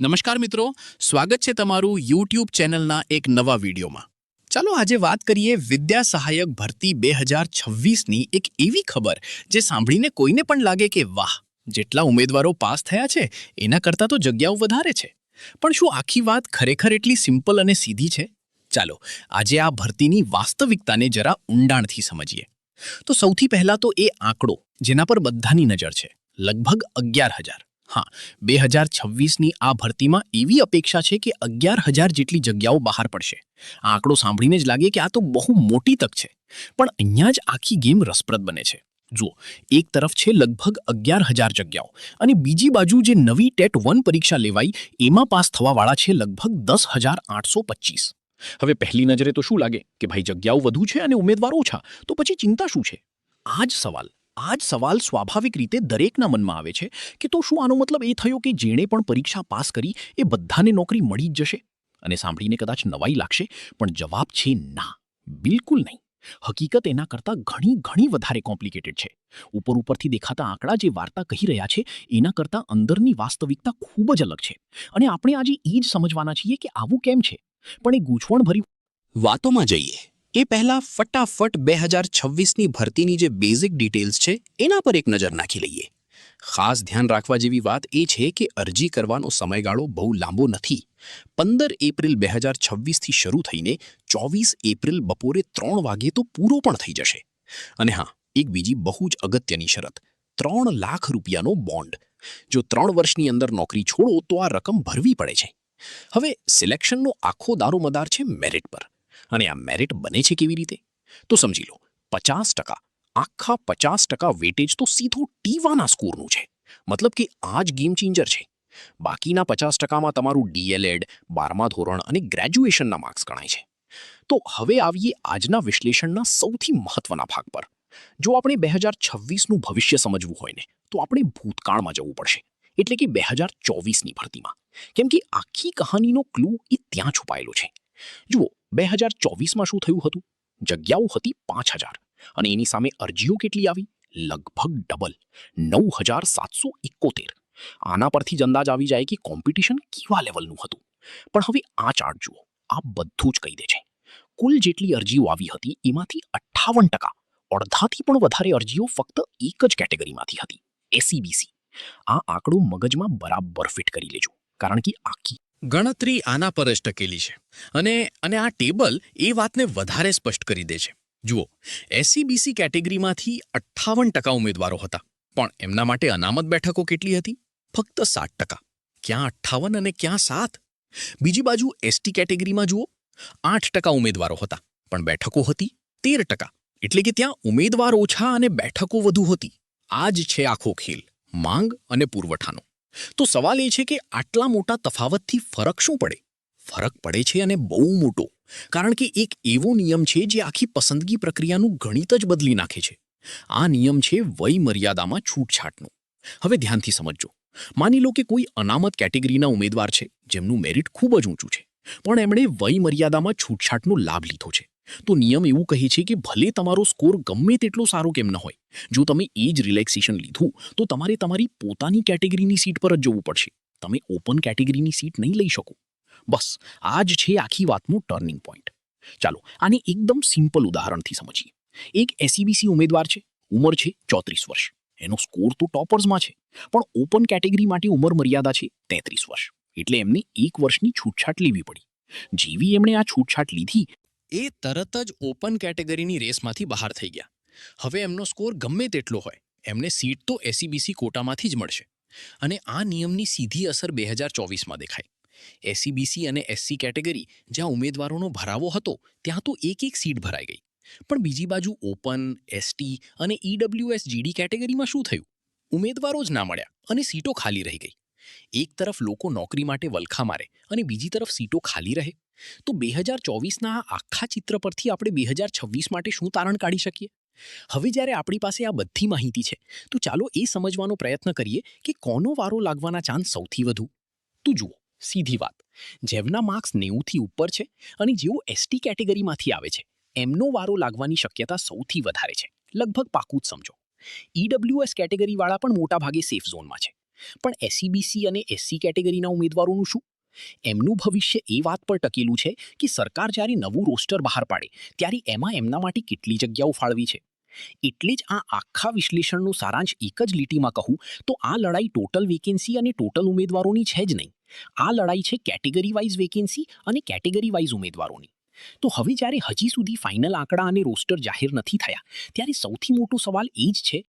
નમસ્કાર મિત્રો, સ્વાગત છે તમારું યુટ્યુબ ચેનલના એક નવા વિડીયોમાં. ચાલો આજે વાત કરીએ વિદ્યા સહાયક ભરતી 2026ની એક એવી ખબર જે સાંભળીને કોઈને પણ લાગે કે વાહ, જેટલા ઉમેદવારો પાસ થયા છે એના કરતાં તો જગ્યાઓ વધારે છે. પણ શું આખી વાત ખરેખર એટલી સિમ્પલ અને સીધી છે? ચાલો આજે આ ભરતીની વાસ્તવિકતાને જરા ઊંડાણથી સમજીએ. તો સૌથી પહેલા તો એ આંકડો જેના પર બધાની નજર છે, લગભગ 11,000. હા, 2026ની આ ભરતીમાં એવી અપેક્ષા છે કે 11,000 જેટલી જગ્યાઓ બહાર પડશે. આ આંકડો સાંભળીને જ લાગે કે આ તો બહુ મોટી તક છે. પણ અહીંયા જ આખી ગેમ રસપ્રદ બને છે. જુઓ, એક તરફ છે લગભગ 11,000 જગ્યાઓ અને બીજી બાજુ જે નવી ટેટ 1 પરીક્ષા લેવાઈ એમાં પાસ થવાવાળા છે લગભગ 10,825. હવે પહેલી નજરે તો શું લાગે કે ભાઈ જગ્યાઓ વધુ છે અને ઉમેદવારો ઓછા, તો પછી ચિંતા શું છે? આ જ સવાલ સ્વાભાવિક રીતે દરેકના મનમાં આવે છે કે તો શું આનો મતલબ એ થયો કે જેણે પણ પરીક્ષા પાસ કરી એ બધાને નોકરી મળી જ જશે? અને સાંભળીને કદાચ નવાઈ લાગશે, પણ જવાબ છે ના, બિલકુલ નહીં. હકીકત એના કરતાં ઘણી ઘણી વધારે કોમ્પ્લિકેટેડ છે. ઉપરથી દેખાતા આંકડા જે વાર્તા કહી રહ્યા છે એના કરતાં અંદરની વાસ્તવિકતા ખૂબ જ અલગ છે. અને આપણે આજે એ જ સમજવાના છીએ કે આવું કેમ છે. પણ એ ગૂંચવણભરી વાતોમાં જઈએ એ પહેલા ફટાફટ 2026ની ભરતીની જે બેઝિક ડિટેલ્સ છે એના પર એક નજર નાખી લઈએ. ખાસ ધ્યાન રાખવા જેવી વાત એ છે કે અરજી કરવાનો સમયગાળો બહુ લાંબો નથી. 15 એપ્રિલ 2026થી શરૂ થઈને 24 એપ્રિલ બપોરે 3 વાગે તો પૂરો પણ થઈ જશે. અને હા, એક બીજી બહુ જ અગત્યની શરત, 3 લાખ રૂપિયાનો બોન્ડ. જો 3 વર્ષની અંદર નોકરી છોડો તો આ રકમ ભરવી પડે છે. હવે સિલેક્શનનો આખો દારોમદાર છે મેરિટ પર. અને આ મેરિટ બને છે કેવી રીતે? તો સમજી લો, 50%, આખા 50% વેટેજ તો સીધો ટીવાના સ્કોરનું છે. મતલબ કે આ જ ગેમ ચેન્જર છે. બાકીના 50%માં તમારું ડીએલએડ, 12મા ધોરણ અને ગ્રેજ્યુએશનના માર્ક્સ ગણાય છે. તો હવે આવીએ આજના વિશ્લેષણના સૌથી મહત્વના ભાગ પર. જો આપણે 2026નું ભવિષ્ય સમજવું હોય ને, તો આપણે ભૂતકાળમાં જવું પડશે. એટલે કે 2024ની ભરતીમાં. કેમ કે આખી કહાનીનો ક્લુ એ ત્યાં છુપાયેલો છે. જુઓ, 2024માં શું થયું હતું? જગ્યાઓ હતી 5,000 અને એની સામે અરજીઓ કેટલી આવી? લગભગ ડબલ, 9,771. આના પરથી જ અંદાજ આવી જાય કે કોમ્પિટિશન કેવા લેવલનું હતું. પણ હવે આ ચાર્ટ જુઓ, આ બધું જ કહી દે છે. કુલ જેટલી અરજીઓ આવી હતી એમાંથી 58%, અડધાથી પણ વધારે અરજીઓ ફક્ત એક જ કેટેગરીમાંથી હતી, એસસીબીસી. આ આંકડો મગજમાં બરાબર ફિટ કરી લેજો, કારણ કે આખી ગણતરી આના પર જ ટકેલી છે. અને આ ટેબલ એ વાતને વધારે સ્પષ્ટ કરી દે છે. જુઓ, એસસીબીસી કેટેગરીમાંથી 58% ઉમેદવારો હતા, પણ એમના માટે અનામત બેઠકો કેટલી હતી? ફક્ત 7%. ક્યાં 58 અને ક્યાં 7? બીજી બાજુ એસટી કેટેગરીમાં જુઓ, 8% ઉમેદવારો હતા, પણ બેઠકો હતી 13%. એટલે કે ત્યાં ઉમેદવાર ઓછા અને બેઠકો વધુ હતી. આ જ છે આખો ખેલ, માંગ અને પુરવઠાનો. તો સવાલ એ છે કે આટલા મોટા તફાવતથી ફરક શું પડે? ફરક પડે છે અને બહુ મોટો. કારણ કે એક એવો નિયમ છે જે આખી પસંદગી પ્રક્રિયાનું ગણિત જ બદલી નાખે છે. આ નિયમ છે વય મર્યાદામાં છૂટછાટનો. હવે ધ્યાનથી સમજજો. માની લો કે કોઈ અનામત કેટેગરીના ઉમેદવાર છે જેમનું મેરિટ ખૂબ જ ઊંચું છે, પણ એમણે વય મર્યાદામાં છૂટછાટનો લાભ લીધો છે. તો નિયમ એવું કહે છે કે ભલે તમારો સ્કોર ગમે તેટલો સારો કેમ ન હોય, જો તમે એ જ રિલેક્સેશન લીધું તો તમારે તમારી પોતાની કેટેગરીની સીટ પર જ જવું પડશે. તમે ઓપન કેટેગરીની સીટ નહીં લઈ શકો. બસ આ જ છે આખી વાતનું ટર્નિંગ પોઈન્ટ. ચાલો આને એકદમ સિમ્પલ ઉદાહરણથી સમજીએ. એક એસસીબીસી ઉમેદવાર છે, ઉંમર છે 34 વર્ષ. એનો સ્કોર તો ટોપર્સમાં છે, પણ ઓપન કેટેગરી માટે ઉંમર મર્યાદા છે 33 વર્ષ. એટલે એમને 1 વર્ષની છૂટછાટ લેવી પડી. જેવી એમણે આ છૂટછાટ લીધી એ તરત જ ઓપન કેટેગરીની રેસમાંથી બહાર થઈ ગયા. હવે એમનો સ્કોર ગમે તેટલો હોય, એમને સીટ તો એસસીબીસી કોટામાંથી જ મળશે. અને આ નિયમની સીધી અસર 2024માં દેખાય. એસસીબીસી અને એસસી કેટેગરી જ્યાં ઉમેદવારોનો ભરાવો હતો ત્યાં તો એક સીટ ભરાઈ ગઈ. પણ બીજી બાજુ ઓપન, એસટી અને ઈડબ્લ્યુએસ જીડી કેટેગરીમાં શું થયું? ઉમેદવારો જ ના મળ્યા અને સીટો ખાલી રહી ગઈ. એક તરફ લોકો નોકરી માટે વલખા મારે અને બીજી તરફ સીટો ખાલી રહે. તો 2024ના આ આખા ચિત્ર પરથી આપણે 2026 માટે શું તારણ કાઢી શકીએ? હવે જ્યારે આપણી પાસે આ બધી માહિતી છે, તો ચાલો એ સમજવાનો પ્રયત્ન કરીએ કે કોનો વારો લાગવાના ચાન્સ સૌથી વધુ. તો જુઓ, સીધી વાત, જેમના માર્ક્સ 90થી ઉપર છે અને જેઓ એસટી કેટેગરીમાંથી આવે છે, એમનો વારો લાગવાની શક્યતા સૌથી વધારે છે. લગભગ પાકું જ સમજો. ઈડબ્લ્યુએસ કેટેગરીવાળા પણ મોટા ભાગે સેફ ઝોનમાં છે. પણ એસસીબીસી અને એસસી કેટેગરીના ઉમેદવારોનું શું? એમનું ભવિષ્ય એ વાત પર ટકેલું છે કે સરકાર જ્યારે નવું રોસ્ટર બહાર પાડે ત્યારે એમાં એમના માટે કેટલી જગ્યાઓ ફાળવી છે. એટલે જ આ આખા વિશ્લેષણનો સારાંશ એક જ લીટીમાં કહું તો આ લડાઈ ટોટલ વેકેન્સી અને ટોટલ ઉમેદવારોની છે જ નહીં. આ લડાઈ છે કેટેગરી વાઇઝ વેકેન્સી અને કેટેગરી વાઇઝ ઉમેદવારોની. તો હવે જ્યારે હજી સુધી ફાઇનલ આંકડા અને રોસ્ટર જાહેર નથી થયા ત્યારે સૌથી મોટો સવાલ એ જ છે